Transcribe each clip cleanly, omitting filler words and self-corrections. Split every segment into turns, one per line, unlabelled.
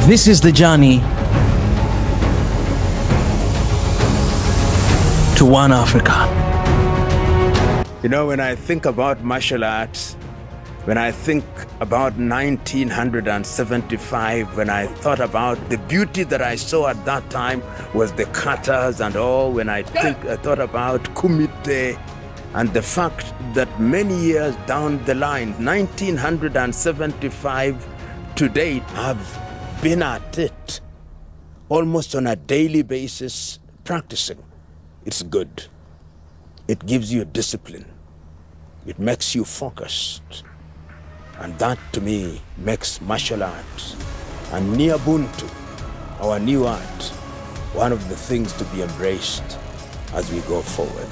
This is the journey to one Africa.
You know, when I think about martial arts, when I think about 1975, when I thought about the beauty that I saw at that time was the katas and all, when I thought about kumite and the fact that many years down the line, 1975 to date, I've been at it almost on a daily basis practicing. It's good. It gives you discipline. It makes you focused. And that, to me, makes martial arts and Niabuntu, our new art, one of the things to be embraced as we go forward.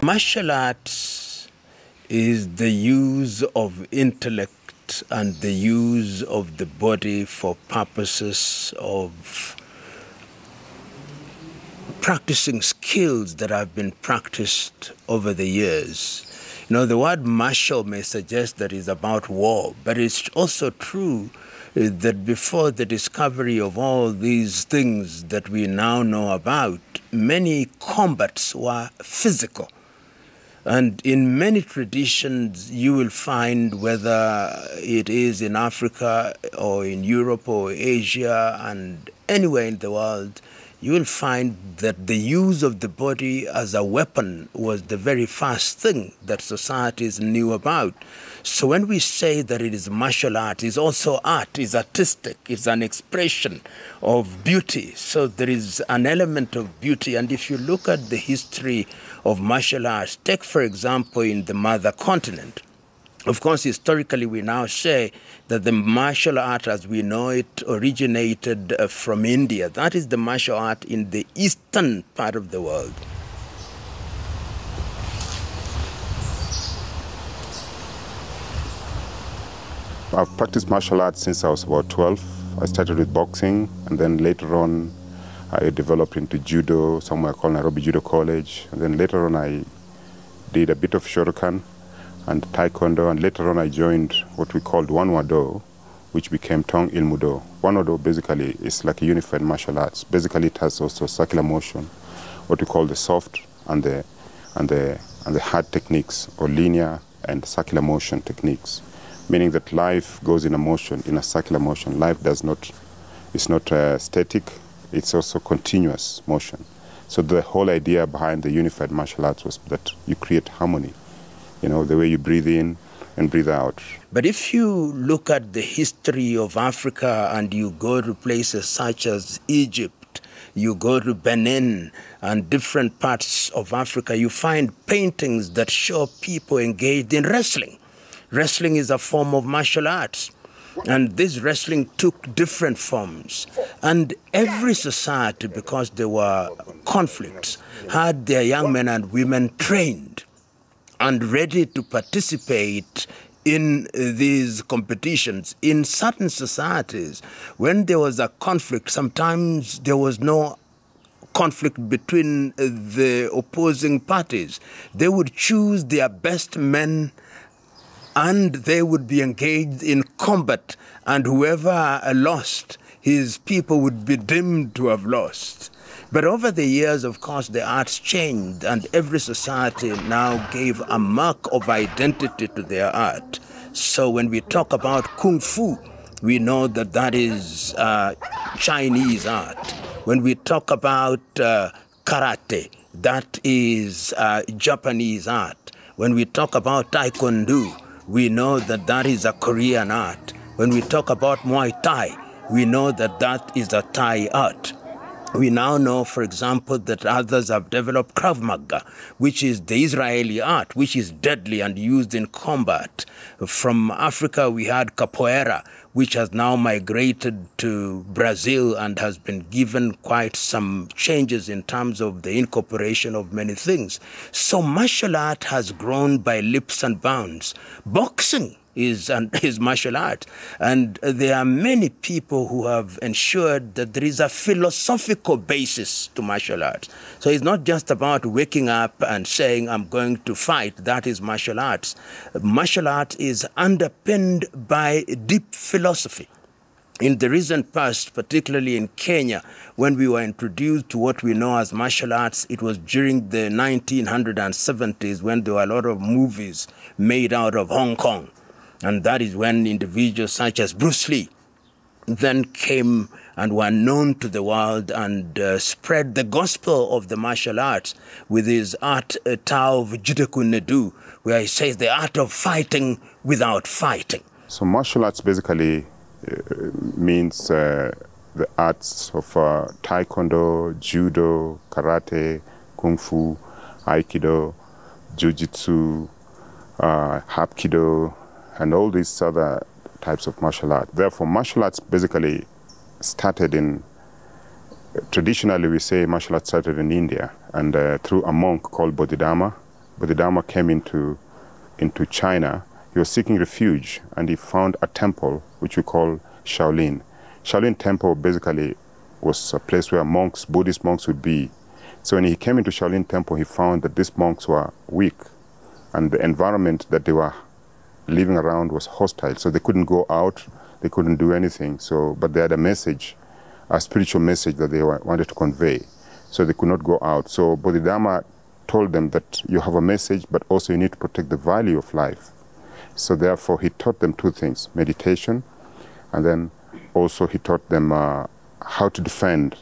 Martial arts is the use of intellect and the use of the body for purposes of practicing skills that have been practiced over the years. You know, the word martial may suggest that it's about war, but it's also true that before the discovery of all these things that we now know about, many combats were physical. And in many traditions, you will find, whether it is in Africa or in Europe or Asia and anywhere in the world, you will find that the use of the body as a weapon was the very first thing that societies knew about. So when we say that it is martial art, it's also art, it's artistic, it's an expression of beauty. So there is an element of beauty. And if you look at the history of martial arts, take for example in the mother continent. Of course, historically, we now say that the martial art as we know it originated from India. That is the martial art in the eastern part of the world.
I've practiced martial arts since I was about 12. I started with boxing, and then later on I developed into judo, somewhere called Nairobi Judo College. And then later on I did a bit of Shotokan and Taekwondo, and later on I joined what we called Wanwado, which became Tong Ilmudo. Wanwado basically is like a unified martial arts. Basically it has also circular motion, what we call the soft and the hard techniques, or linear and circular motion techniques. Meaning that life goes in a motion, in a circular motion. Life is not static, it's also continuous motion. So the whole idea behind the unified martial arts was that you create harmony, you know, the way you breathe in and breathe out.
But if you look at the history of Africa and you go to places such as Egypt, you go to Benin and different parts of Africa, you find paintings that show people engaged in wrestling. Wrestling is a form of martial arts, and this wrestling took different forms. And every society, because there were conflicts, had their young men and women trained and ready to participate in these competitions. In certain societies, when there was a conflict, sometimes there was no conflict between the opposing parties. They would choose their best men and they would be engaged in combat, and whoever lost, his people would be deemed to have lost. But over the years, of course, the arts changed, and every society now gave a mark of identity to their art. So when we talk about Kung Fu, we know that that is Chinese art. When we talk about karate, that is Japanese art. When we talk about Taekwondo, we know that that is a Korean art. When we talk about Muay Thai, we know that that is a Thai art. We now know, for example, that others have developed Krav Maga, which is the Israeli art, which is deadly and used in combat. From Africa, we had Capoeira, which has now migrated to Brazil and has been given quite some changes in terms of the incorporation of many things. So martial art has grown by leaps and bounds. Boxing is martial art. And there are many people who have ensured that there is a philosophical basis to martial arts. So it's not just about waking up and saying, I'm going to fight. That is martial arts. Martial art is underpinned by deep philosophy. In the recent past, particularly in Kenya, when we were introduced to what we know as martial arts, it was during the 1970s when there were a lot of movies made out of Hong Kong. And that is when individuals such as Bruce Lee then came and were known to the world and spread the gospel of the martial arts with his art Tao of Judoku Nedu, where he says the art of fighting without fighting.
So martial arts basically means the arts of taekwondo, judo, karate, kung fu, aikido, jiu-jitsu, hapkido, and all these other types of martial art. Therefore, martial arts basically started traditionally we say martial arts started in India, and through a monk called Bodhidharma. Bodhidharma came into China. He was seeking refuge, and he found a temple, which we call Shaolin. Shaolin Temple basically was a place where monks, Buddhist monks would be. So when he came into Shaolin Temple, he found that these monks were weak, and the environment that they were living around was hostile, so they couldn't go out, they couldn't do anything. So, but they had a message, a spiritual message that they wanted to convey, so they could not go out. So Bodhidharma told them that you have a message, but also you need to protect the value of life. So therefore, he taught them two things: meditation, and then also he taught them how to defend,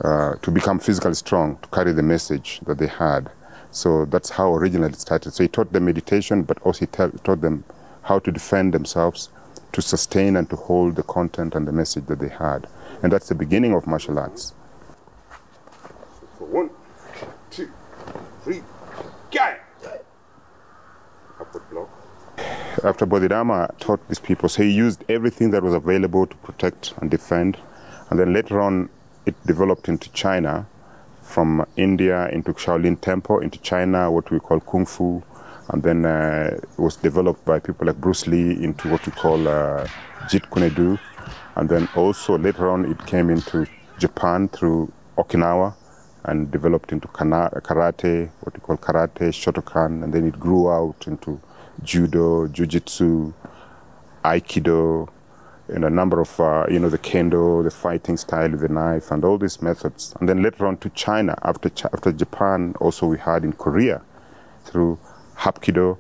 to become physically strong, to carry the message that they had. So that's how originally it started. So he taught them meditation, but also he taught them how to defend themselves, to sustain and to hold the content and the message that they had. And that's the beginning of martial arts. So 1, 2, 3, go! Upward block. After Bodhidharma taught these people, so he used everything that was available to protect and defend. And then later on, it developed into China, from India into Shaolin Temple, into China, what we call Kung Fu, and then it was developed by people like Bruce Lee into what we call Jeet Kune Do, and then also later on it came into Japan through Okinawa and developed into karate, what we call karate, Shotokan, and then it grew out into judo, jiu-jitsu, aikido, and a number of, the kendo, the fighting style with the knife, and all these methods. And then later on to China, after Japan, also we had in Korea, through hapkido,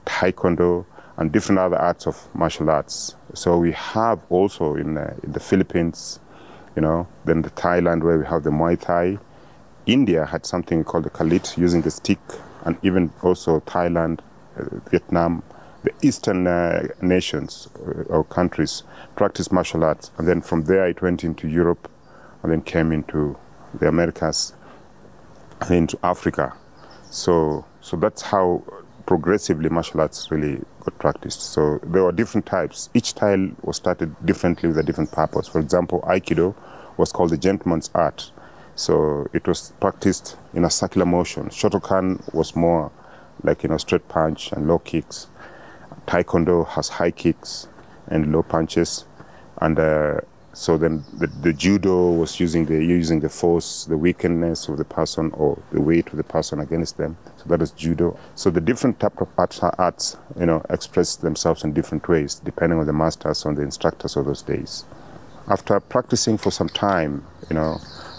taekwondo, and different other arts of martial arts. So we have also in the Philippines, then the Thailand, where we have the Muay Thai. India had something called the Kalit, using the stick, and even also Thailand, Vietnam, the eastern nations or countries practice martial arts. And then from there it went into Europe, and then came into the Americas, and into Africa. So that's how progressively martial arts really got practiced. So there were different types. Each style was started differently with a different purpose. For example, Aikido was called the gentleman's art. So it was practiced in a circular motion. Shotokan was more like, straight punch and low kicks. Taekwondo has high kicks and low punches. And so then the judo was using the force, the weakness of the person, or the weight of the person against them. So that is judo. So the different type of arts, express themselves in different ways, depending on the masters, on the instructors of those days. After practicing for some time,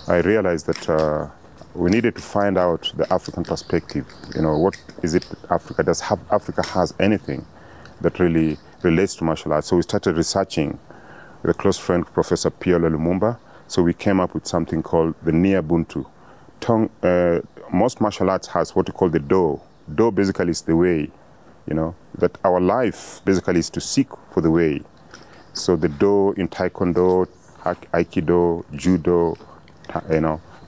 I realized that we needed to find out the African perspective. What is it that Africa does? Africa has anything that really relates to martial arts? So we started researching with a close friend, Professor Lumumba. So we came up with something called the Nia Buntu. Most martial arts has what we call the Do. Do basically is the way, that our life basically is to seek for the way. So the Do in Taekwondo, Aikido, Judo,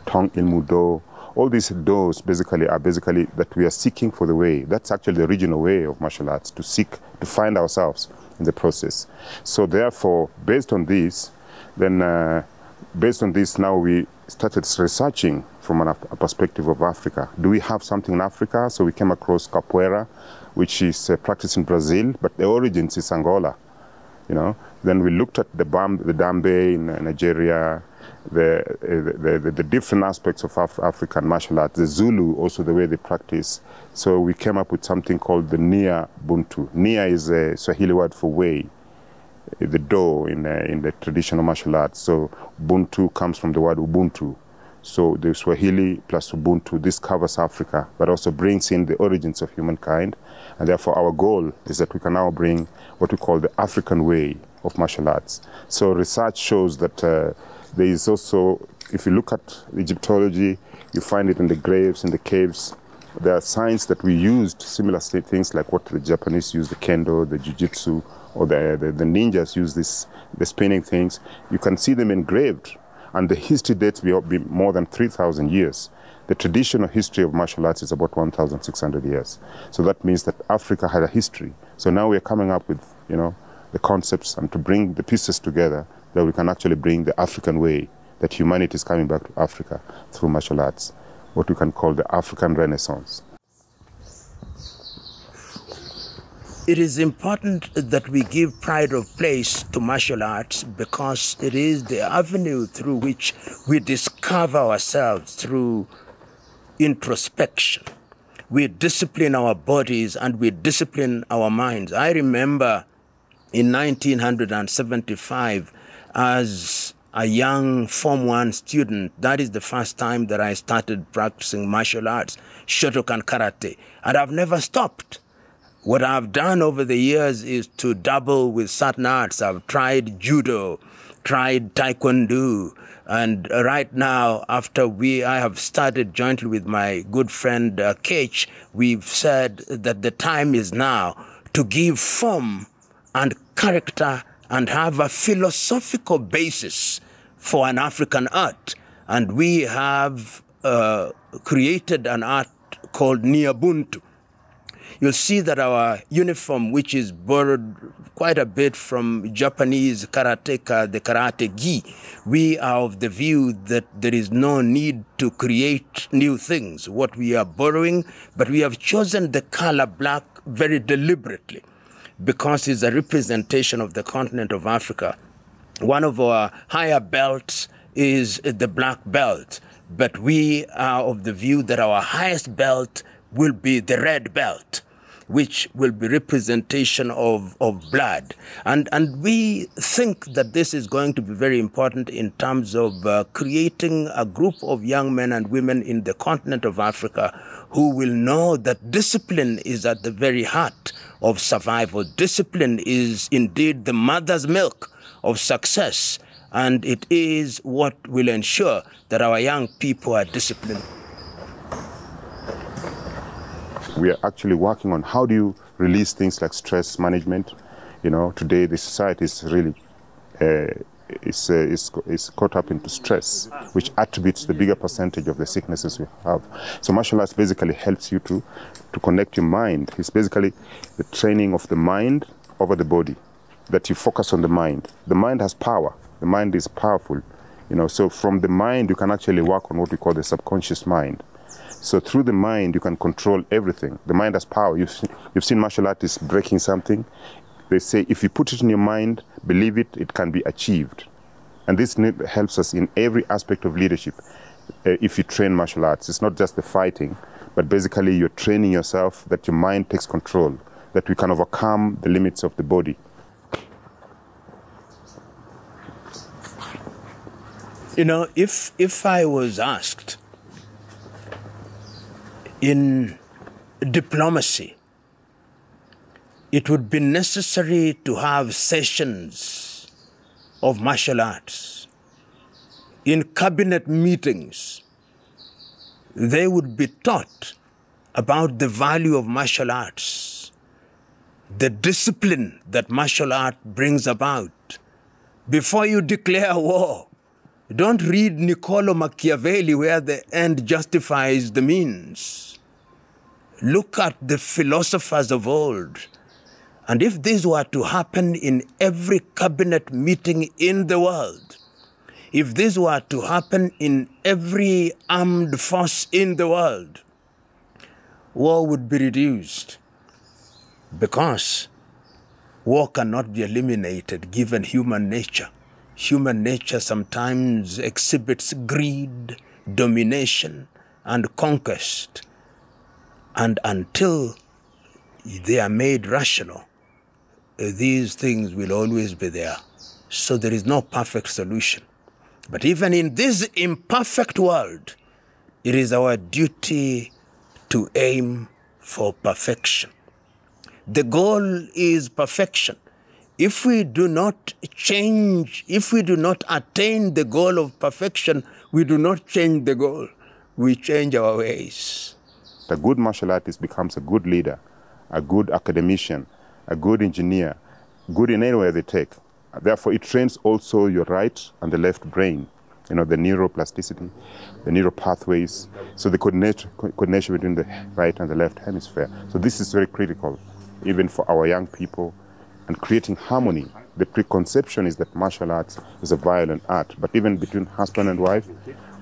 Tong Ilmu Do. All these doors basically are that we are seeking for the way. That's actually the original way of martial arts, to seek, to find ourselves in the process. So therefore, based on this, now we started researching from a perspective of Africa. Do we have something in Africa? So we came across capoeira, which is practiced in Brazil, but the origins is Angola. Then we looked at the Dambe in Nigeria, the different aspects of African martial arts, the Zulu, also the way they practice. So we came up with something called the Nia Buntu. Nia is a Swahili word for way, the do in the traditional martial arts. So Buntu comes from the word Ubuntu. So the Swahili plus Ubuntu, this covers Africa, but also brings in the origins of humankind. And therefore our goal is that we can now bring what we call the African way of martial arts. So research shows that there is also, if you look at Egyptology, you find it in the graves, in the caves. There are signs that we used, similar things like what the Japanese use, the kendo, the jiu-jitsu, or the ninjas use the spinning things. You can see them engraved. And the history dates be more than 3,000 years. The traditional history of martial arts is about 1,600 years. So that means that Africa had a history. So now we're coming up with, the concepts and to bring the pieces together that we can actually bring the African way, that humanity is coming back to Africa through martial arts, what we can call the African Renaissance.
It is important that we give pride of place to martial arts because it is the avenue through which we discover ourselves through introspection. We discipline our bodies and we discipline our minds. I remember in 1975, as a young Form 1 student, that is the first time that I started practicing martial arts, Shotokan Karate, and I've never stopped. What I've done over the years is to dabble with certain arts. I've tried judo, tried taekwondo, and right now, after I have started jointly with my good friend Kech, we've said that the time is now to give form and character and have a philosophical basis for an African art. And we have created an art called Niabuntu. You'll see that our uniform, which is borrowed quite a bit from Japanese karateka, the karate gi, we are of the view that there is no need to create new things. What we are borrowing, but we have chosen the color black very deliberately because it's a representation of the continent of Africa. One of our higher belts is the black belt, but we are of the view that our highest belt will be the red belt, which will be representation of blood. And we think that this is going to be very important in terms of creating a group of young men and women in the continent of Africa who will know that discipline is at the very heart of survival. Discipline is indeed the mother's milk of success, and it is what will ensure that our young people are disciplined.
We are actually working on how do you release things like stress management. Today the society is really is caught up into stress, which attributes the bigger percentage of the sicknesses we have. So martial arts basically helps you to connect your mind. It's basically the training of the mind over the body, that you focus on the mind. The mind has power. The mind is powerful. So from the mind you can actually work on what we call the subconscious mind. So through the mind, you can control everything. The mind has power. You've seen martial artists breaking something. They say, if you put it in your mind, believe it, it can be achieved. And this helps us in every aspect of leadership. If you train martial arts, it's not just the fighting, but basically you're training yourself that your mind takes control, that we can overcome the limits of the body.
If I was asked, in diplomacy, it would be necessary to have sessions of martial arts. In cabinet meetings, they would be taught about the value of martial arts, the discipline that martial art brings about. Before you declare war, Don't read Niccolo Machiavelli where the end justifies the means. Look at the philosophers of old. And if this were to happen in every cabinet meeting in the world, if this were to happen in every armed force in the world, war would be reduced. Because war cannot be eliminated given human nature. Human nature sometimes exhibits greed, domination, and conquest. And until they are made rational, these things will always be there. So there is no perfect solution. But even in this imperfect world, it is our duty to aim for perfection. The goal is perfection. If we do not change, if we do not attain the goal of perfection, we do not change the goal. We change our ways.
A good martial artist becomes a good leader, a good academician, a good engineer, good in any way they take. Therefore, it trains also your right and the left brain, the neuroplasticity, the neural pathways, so the coordination between the right and the left hemisphere. So this is very critical, even for our young people, and creating harmony. The preconception is that martial arts is a violent art, but even between husband and wife,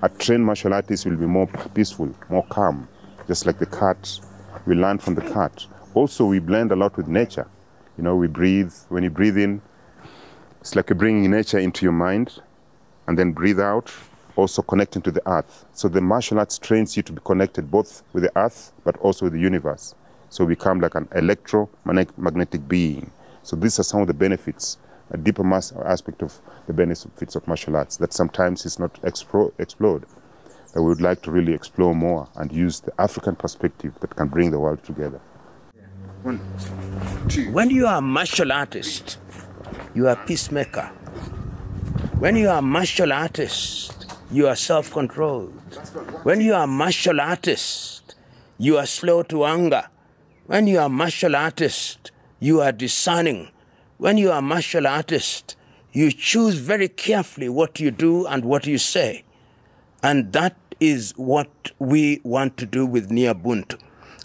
a trained martial artist will be more peaceful, more calm, just like the cat. We learn from the cat. Also, we blend a lot with nature. We breathe. When you breathe in, it's like you're bringing nature into your mind, and then breathe out, also connecting to the earth. So the martial arts trains you to be connected both with the earth, but also with the universe. So we become like an electromagnetic being. So these are some of the benefits, a deeper aspect of the benefits of martial arts that sometimes is not explored, that we would like to really explore more and use the African perspective that can bring the world together.
1, 2. When you are a martial artist, you are a peacemaker. When you are a martial artist, you are self-controlled. When you are a martial artist, you are slow to anger. When you are a martial artist, you are discerning. When you are a martial artist, you choose very carefully what you do and what you say. And that is what we want to do with Ubuntu.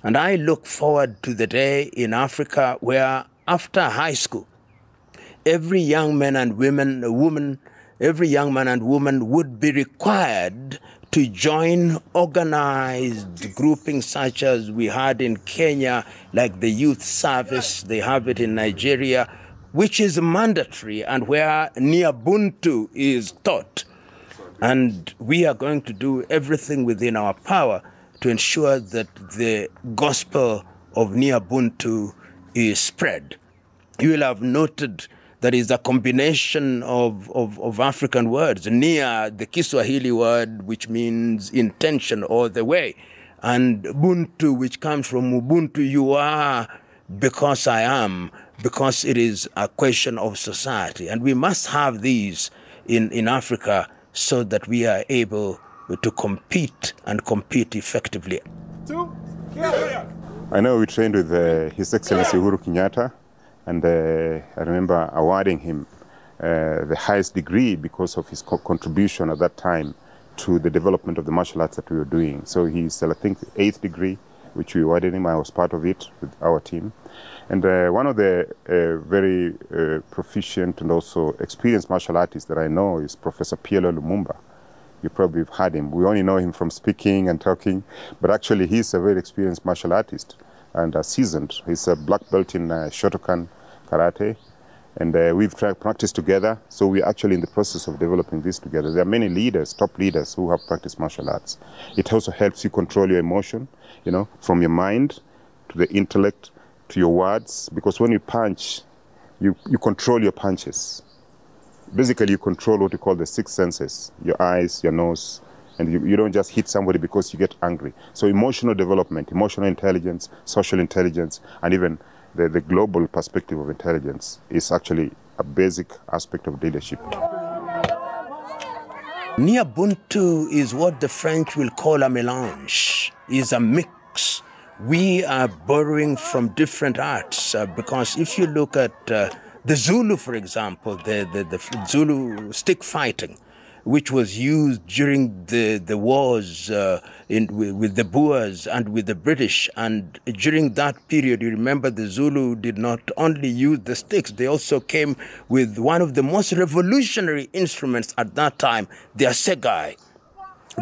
And I look forward to the day in Africa where after high school, every young man and woman would be required to join organized groupings such as we had in Kenya, like the youth service. They have it in Nigeria, which is mandatory and where Ubuntu is taught. And we are going to do everything within our power to ensure that the gospel of Ubuntu is spread. You will have noted there is a combination of African words. Nia, the Kiswahili word, which means intention or the way, and Ubuntu, which comes from Ubuntu, you are because I am, because it is a question of society. And we must have these in Africa so that we are able to compete and compete effectively.
I know we trained with His Excellency Uhuru Kenyatta, and I remember awarding him the highest degree because of his contribution at that time to the development of the martial arts that we were doing. So he's, I think, 8th degree, which we awarded him. I was part of it with our team. And one of the very proficient and also experienced martial artists that I know is Professor Lumumba. You probably have heard him. We only know him from speaking and talking, but actually he's a very experienced martial artist and seasoned. He's a black belt in Shotokan karate, and we've practiced together. So we're actually in the process of developing this together. There are many leaders, top leaders, who have practiced martial arts. It also helps you control your emotion, from your mind to the intellect to your words, because when you punch, you control your punches. Basically, you control what you call the 6 senses, your eyes, your nose, and you don't just hit somebody because you get angry. So emotional development, emotional intelligence, social intelligence, and even the global perspective of intelligence is actually a basic aspect of leadership.
Ubuntu is what the French will call a mélange, is a mix. We are borrowing from different arts because if you look at the Zulu, for example, the Zulu stick fighting, which was used during the wars with the Boers and with the British. And during that period, you remember the Zulu did not only use the sticks, they also came with one of the most revolutionary instruments at that time, the assegai,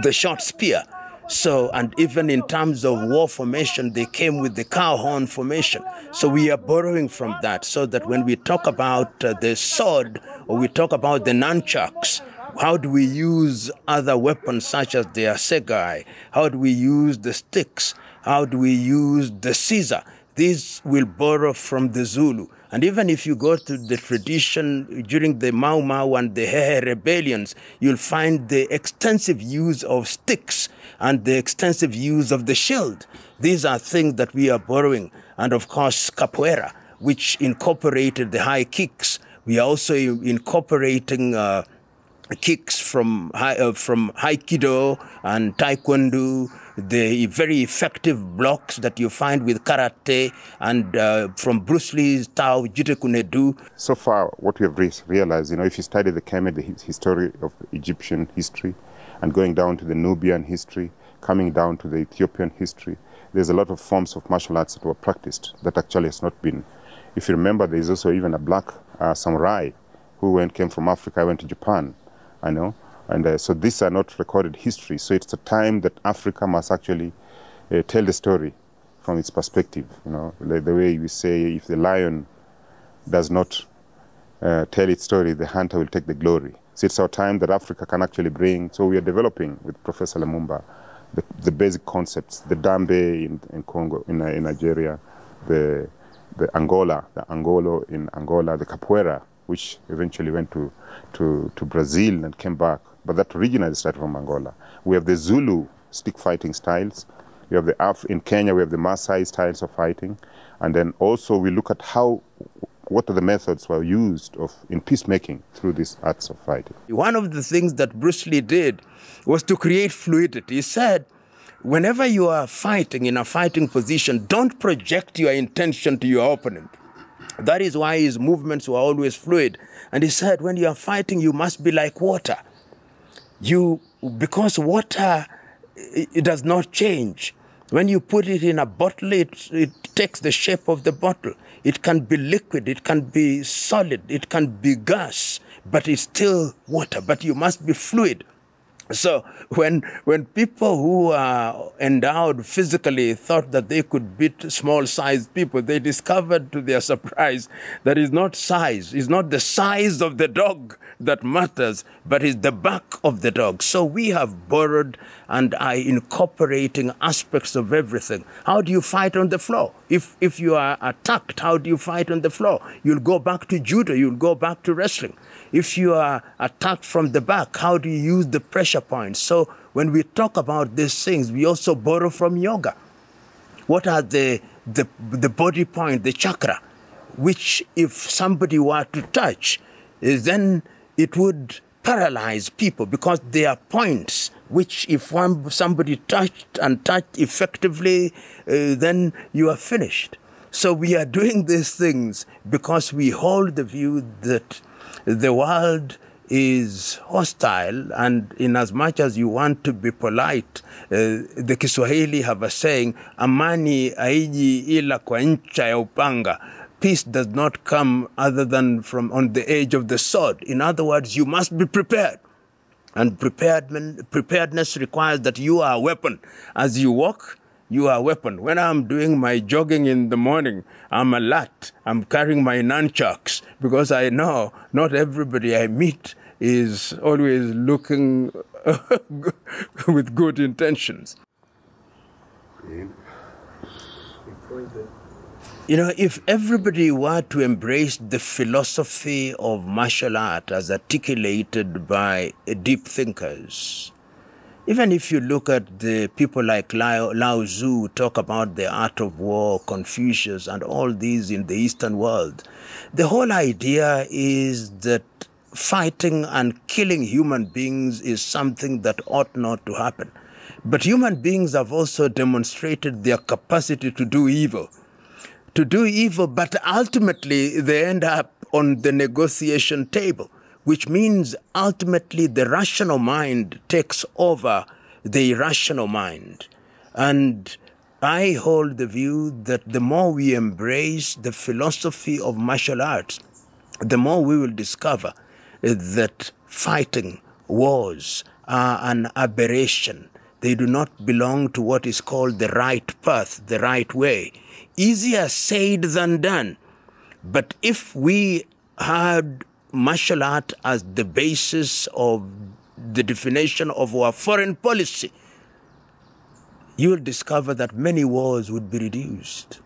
the short spear. So, and even in terms of war formation, they came with the cow horn formation. So we are borrowing from that, so that when we talk about the sword, or we talk about the nunchucks, how do we use other weapons such as the assegai? How do we use the sticks? How do we use the scissor? These will borrow from the Zulu. And even if you go to the tradition during the Mau Mau and the Hehe rebellions, you'll find the extensive use of sticks and the extensive use of the shield. These are things that we are borrowing. And of course, capoeira, which incorporated the high kicks. We are also incorporating kicks from Aikido and Taekwondo, the very effective blocks that you find with karate, and from Bruce Lee's Tao Jite Kunedu.
So far, what we have realized, if you study the Kemet, the history of the Egyptian history, and going down to the Nubian history, coming down to the Ethiopian history, there's a lot of forms of martial arts that were practiced that actually has not been. If you remember, there's also even a black samurai who came from Africa, went to Japan, and so these are not recorded history. So it's a time that Africa must actually tell the story from its perspective. The way we say, if the lion does not tell its story, the hunter will take the glory. So it's our time that Africa can actually bring. So we are developing with Professor Lumumba the basic concepts, the Dambe in Congo, in Nigeria, the Angola, the Angolo in Angola, the Capoeira, which eventually went to Brazil and came back. But that originally started from Angola. We have the Zulu stick fighting styles. We have in Kenya, we have the Maasai styles of fighting. And then also we look at what are the methods were used in peacemaking through these arts of fighting.
One of the things that Bruce Lee did was to create fluidity. He said, whenever you are fighting in a fighting position, don't project your intention to your opponent. That is why his movements were always fluid. And he said, when you are fighting, you must be like water. Because water, it does not change. When you put it in a bottle, it takes the shape of the bottle. It can be liquid, it can be solid, it can be gas, but it's still water. But you must be fluid. So when people who are endowed physically thought that they could beat small-sized people, they discovered to their surprise that it's not size. It's not the size of the dog that matters, but it's the back of the dog. So we have borrowed and are incorporating aspects of everything. How do you fight on the floor? If you are attacked, how do you fight on the floor? You'll go back to judo, you'll go back to wrestling. If you are attacked from the back, how do you use the pressure points? So when we talk about these things, we also borrow from yoga. What are the body point, the chakra, which if somebody were to touch, then it would paralyze people, because they are points which if somebody touched effectively, then you are finished. So we are doing these things because we hold the view that the world is hostile, and in as much as you want to be polite, the Kiswahili have a saying, amani haiji ila kwa ncha ya upanga. Peace does not come other than from on the edge of the sword. In other words, you must be prepared. And preparedness requires that you are a weapon. As you walk, you are a weapon. When I'm doing my jogging in the morning, I'm alert. I'm carrying my nunchucks, because I know not everybody I meet is always looking with good intentions. If everybody were to embrace the philosophy of martial art as articulated by deep thinkers, even if you look at the people like Lao Tzu talk about the art of war, Confucius, and all these in the Eastern world, the whole idea is that fighting and killing human beings is something that ought not to happen. But human beings have also demonstrated their capacity to do evil. But ultimately they end up on the negotiation table, which means ultimately the rational mind takes over the irrational mind. And I hold the view that the more we embrace the philosophy of martial arts, the more we will discover that fighting wars are an aberration. They do not belong to what is called the right path, the right way. Easier said than done. But if we had martial art as the basis of the definition of our foreign policy, you will discover that many wars would be reduced.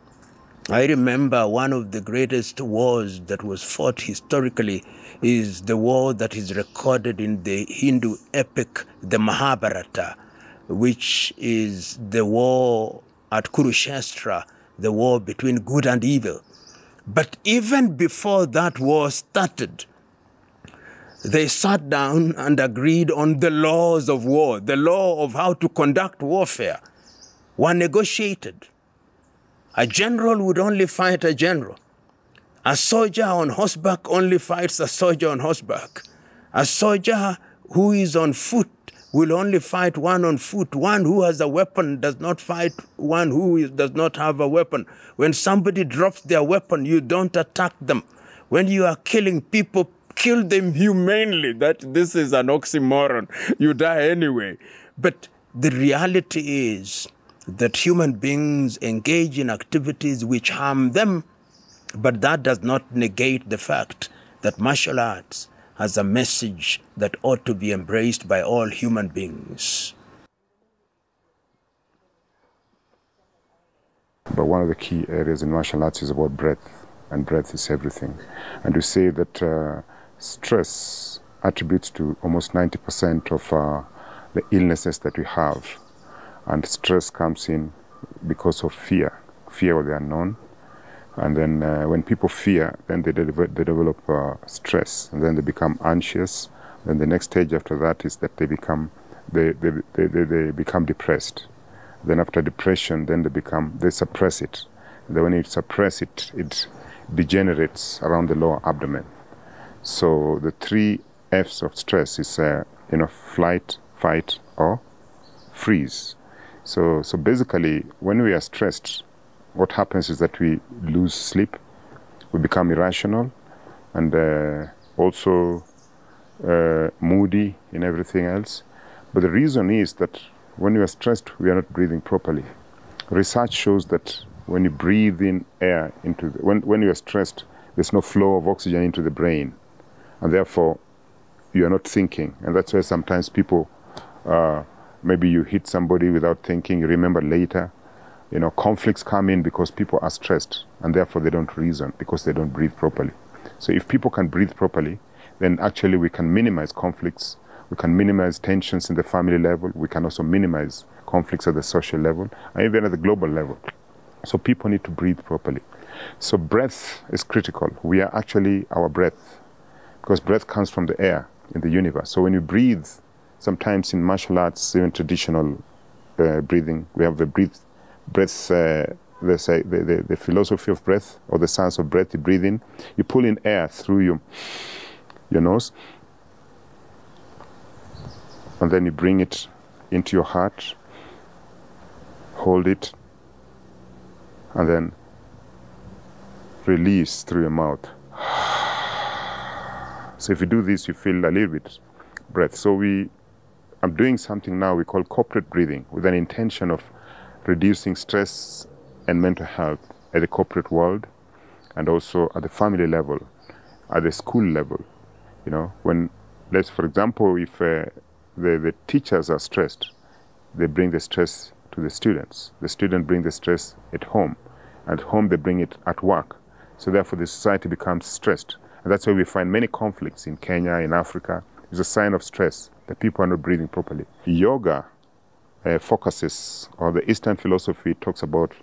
I remember one of the greatest wars that was fought historically is the war that is recorded in the Hindu epic, the Mahabharata, which is the war at Kurukshetra, the war between good and evil. But even before that war started, they sat down and agreed on the laws of war, the law of how to conduct warfare, were negotiated. A general would only fight a general. A soldier on horseback only fights a soldier on horseback. A soldier who is on foot will only fight one on foot. One who has a weapon does not fight one who does not have a weapon. When somebody drops their weapon, you don't attack them. When you are killing people, kill them humanely. This is an oxymoron. You die anyway. But the reality is that human beings engage in activities which harm them, but that does not negate the fact that martial arts has a message that ought to be embraced by all human beings.
But one of the key areas in martial arts is about breath, and breath is everything. And we say that stress attributes to almost 90% of the illnesses that we have. And stress comes in because of fear of the unknown. And then when people fear, then they develop stress, and then they become anxious. Then the next stage after that is that they become depressed. Then after depression, then they suppress it. Then when you suppress it, it degenerates around the lower abdomen. So the 3 F's of stress is flight, fight, or freeze. So basically, when we are stressed, what happens is that we lose sleep, we become irrational, and also moody in everything else. But the reason is that when we are stressed, we are not breathing properly. Research shows that when you breathe in air into when you are stressed, there's no flow of oxygen into the brain, and therefore you are not thinking. And that's why sometimes people maybe you hit somebody without thinking, you remember later. Conflicts come in because people are stressed, and therefore they don't reason because they don't breathe properly. So if people can breathe properly, then actually we can minimize conflicts, we can minimize tensions in the family level, we can also minimize conflicts at the social level, and even at the global level. So people need to breathe properly. So breath is critical. We are actually our breath, because breath comes from the air in the universe. So when you breathe, sometimes in martial arts, even traditional breathing, we have the the philosophy of breath, or the science of breath. You breathe in, you pull in air through your nose, and then you bring it into your heart, hold it, and then release through your mouth. So if you do this, you feel a little bit breath. So I'm doing something now we call corporate breathing, with an intention of reducing stress and mental health at the corporate world, and also at the family level, at the school level. When, for example, if the teachers are stressed, they bring the stress to the students. The students bring the stress at home. At home, they bring it at work. So therefore, the society becomes stressed. And that's why we find many conflicts in Kenya, in Africa. It's a sign of stress that people are not breathing properly. Yoga focuses, or the Eastern philosophy talks about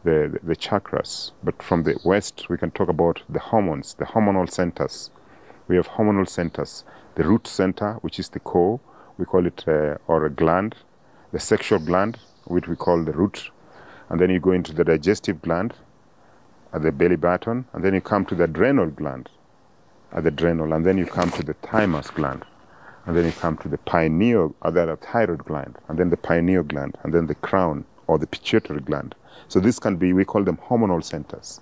the chakras. But from the West, we can talk about the hormones, the hormonal centers. We have hormonal centers. The root center, which is the core, we call it, or a gland. The sexual gland, which we call the root. And then you go into the digestive gland at the belly button. And then you come to the adrenal gland at the adrenal, and then you come to the thymus gland, and then you come to the pineal, or the thyroid gland, and then the pineal gland, and then the crown, or the pituitary gland. So this can be, we call them hormonal centers.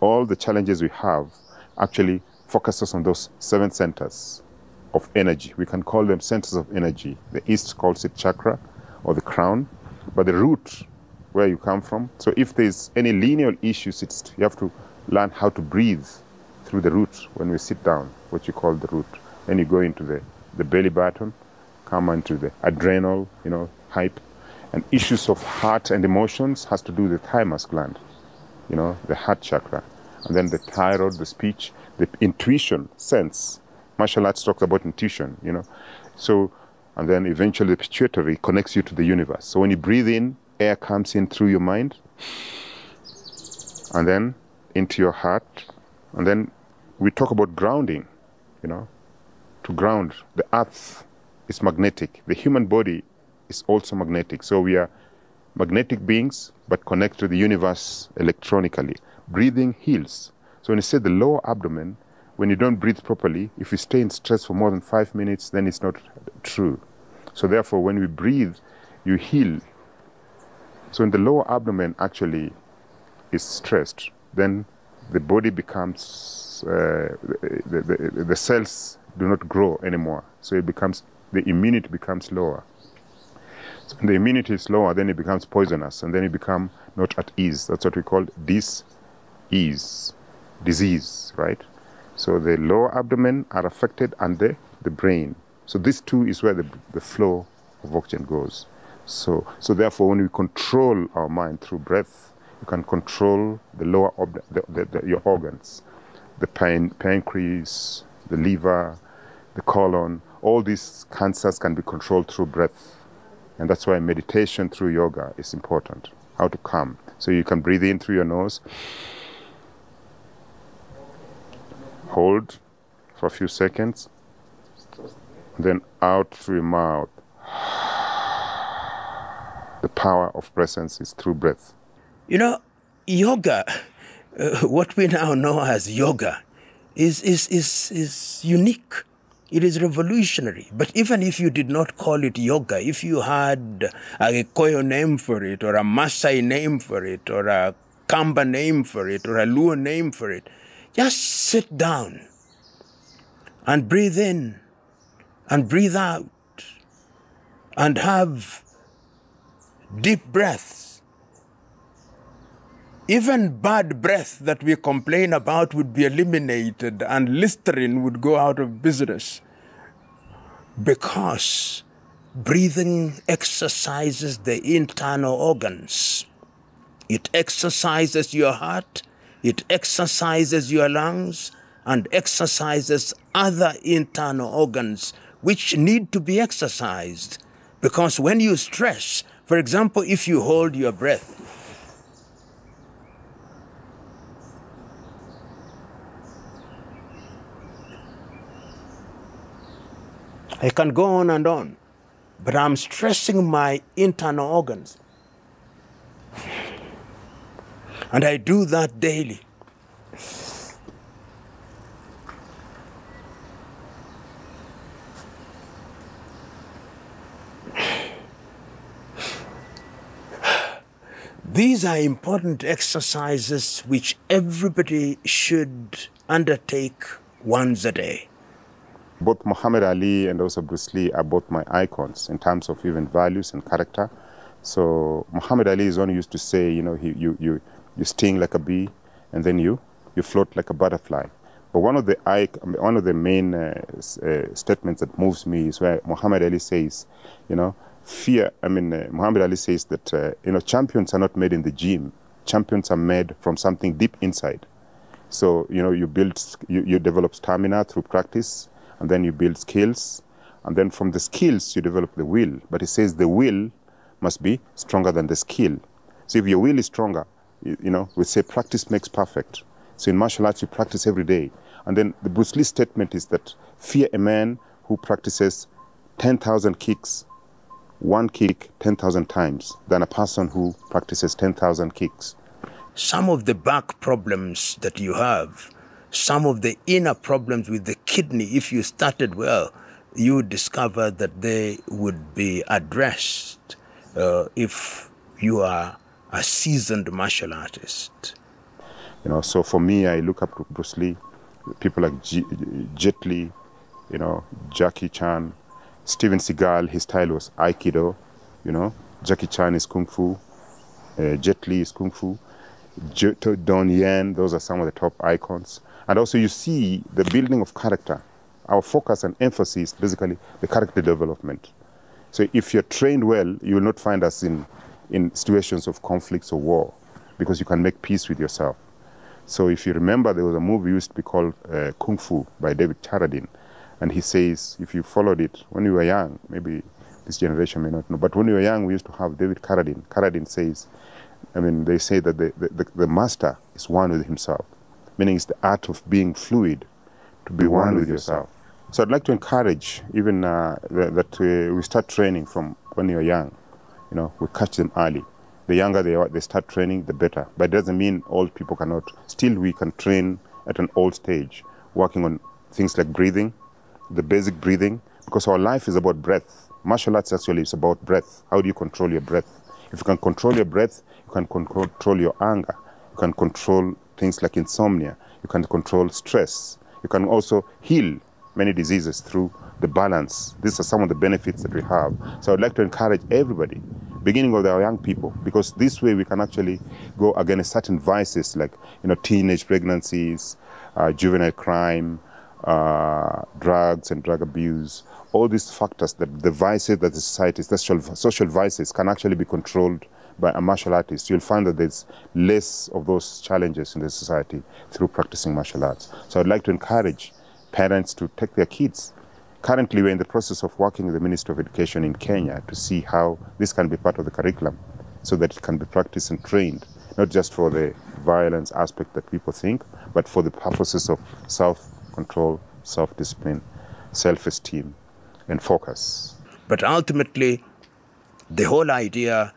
All the challenges we have actually focuses on those 7 centers of energy. We can call them centers of energy. The East calls it chakra, or the crown, but the root, where you come from. So if there's any lineal issues, you have to learn how to breathe through the root when we sit down, what you call the root. Then you go into the belly button, come into the adrenal, hype. And issues of heart and emotions has to do with the thymus gland, the heart chakra. And then the thyroid, the speech, the intuition, sense. Martial arts talks about intuition, So, and then eventually the pituitary connects you to the universe. So when you breathe in, air comes in through your mind, and then into your heart. And then we talk about grounding, to ground. The earth is magnetic. The human body is also magnetic. So we are magnetic beings, but connect to the universe electronically. Breathing heals. So when you say the lower abdomen, when you don't breathe properly, if you stay in stress for more than 5 minutes, then it's not true. So therefore, when we breathe, you heal. So when the lower abdomen actually is stressed, then the body becomes, the cells do not grow anymore. So the immunity becomes lower. So when the immunity is lower, then it becomes poisonous, and then you become not at ease. That's what we call disease, right? So the lower abdomen are affected, and the brain. So this too is where the flow of oxygen goes. So therefore, when we control our mind through breath, you can control the lower your organs, the pancreas, the liver, the colon. All these cancers can be controlled through breath, and that's why meditation through yoga is important. How to calm. So you can breathe in through your nose, hold for a few seconds, then out through your mouth. The power of presence is through breath.
Yoga, what we now know as yoga, is unique. It is revolutionary. But even if you did not call it yoga, if you had a Koyo name for it, or a Maasai name for it, or a Kamba name for it, or a Luo name for it, just sit down and breathe in and breathe out and have deep breaths. Even bad breath that we complain about would be eliminated, and Listerine would go out of business, because breathing exercises the internal organs. It exercises your heart, it exercises your lungs, and exercises other internal organs which need to be exercised. Because when you stress, for example, if you hold your breath, I can go on and on, but I'm stressing my internal organs. And I do that daily. These are important exercises which everybody should undertake once a day.
Both Muhammad Ali and also Bruce Lee are both my icons in terms of even values and character. So Muhammad Ali is one who used to say, you sting like a bee, and then you float like a butterfly. But one of the main statements that moves me is where Muhammad Ali says, Muhammad Ali says that, champions are not made in the gym. Champions are made from something deep inside. So, you develop stamina through practice, and then you build skills, and then from the skills you develop the will. But he says the will must be stronger than the skill. So if your will is stronger, we say practice makes perfect. So in martial arts you practice every day. And then the Bruce Lee statement is that fear a man who practices 10,000 kicks, one kick 10,000 times, than a person who practices 10,000 kicks.
Some of the back problems that you have, some of the inner problems with the kidney, if you started well, you would discover that they would be addressed if you are a seasoned martial artist.
You know, so for me, I look up to Bruce Lee, people like Jet Li, you know, Jackie Chan, Steven Seagal, his style was Aikido, you know, Jackie Chan is Kung Fu, Jet Li is Kung Fu, Don Yen, those are some of the top icons. And also you see the building of character. Our focus and emphasis, basically, the character development. So if you're trained well, you will not find us in situations of conflicts or war, because you can make peace with yourself. So if you remember, there was a movie used to be called Kung Fu by David Carradine. And he says, if you followed it when you were young, maybe this generation may not know, but when we were young, we used to have David Carradine. Carradine says, I mean, they say that the master is one with himself, meaning it's the art of being fluid, to be one with yourself. So I'd like to encourage even that we start training from when you're young. You know, we catch them early. The younger they start training, the better. But it doesn't mean old people cannot. Still, we can train at an old stage, working on things like breathing, the basic breathing, because our life is about breath. Martial arts actually is about breath. How do you control your breath? If you can control your breath, you can control your anger. You can control things like insomnia. You can control stress. You can also heal many diseases through the balance. These are some of the benefits that we have. So I'd like to encourage everybody, beginning with our young people, because this way we can actually go against certain vices like, you know, teenage pregnancies, juvenile crime, drugs and drug abuse. All these factors, that the vices that the society, social vices, can actually be controlled by a martial artist. You'll find that there's less of those challenges in the society through practicing martial arts. So I'd like to encourage parents to take their kids. Currently, we're in the process of working with the Ministry of Education in Kenya to see how this can be part of the curriculum so that it can be practiced and trained, not just for the violence aspect that people think, but for the purposes of self-control, self-discipline, self-esteem, and focus.
But ultimately, the whole idea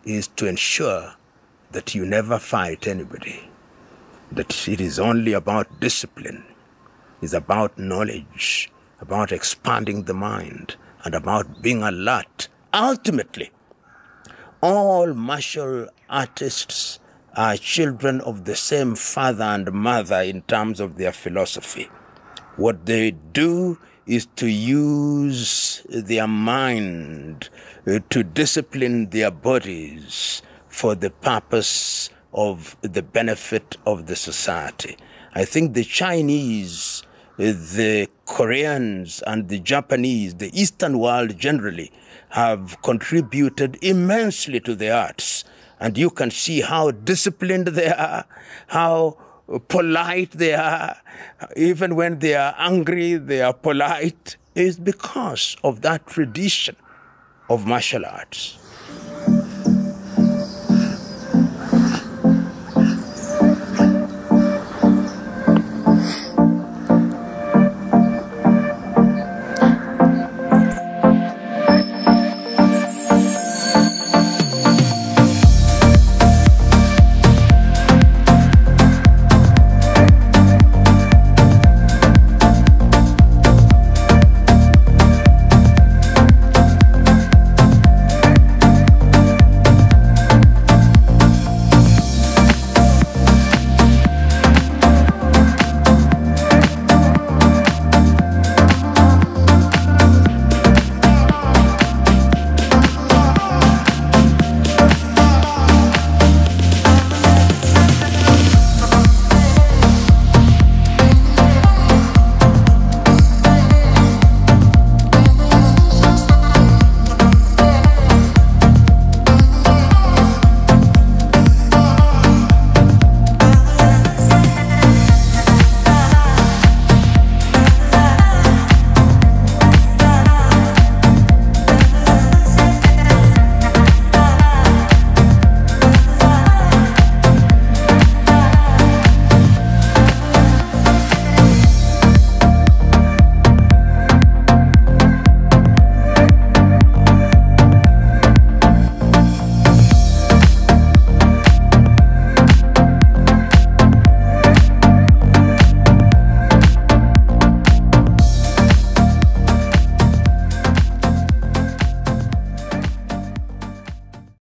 is to ensure that you never fight anybody, that it is only about discipline, it's about knowledge, about expanding the mind, and about being alert. Ultimately, all martial artists are children of the same father and mother in terms of their philosophy. What they do is to use their mind to discipline their bodies for the purpose of the benefit of the society. I think the Chinese, the Koreans, and the Japanese, the Eastern world generally, have contributed immensely to the arts. And you can see how disciplined they are, how polite they are. Even when they are angry, they are polite. It's because of that tradition of martial arts.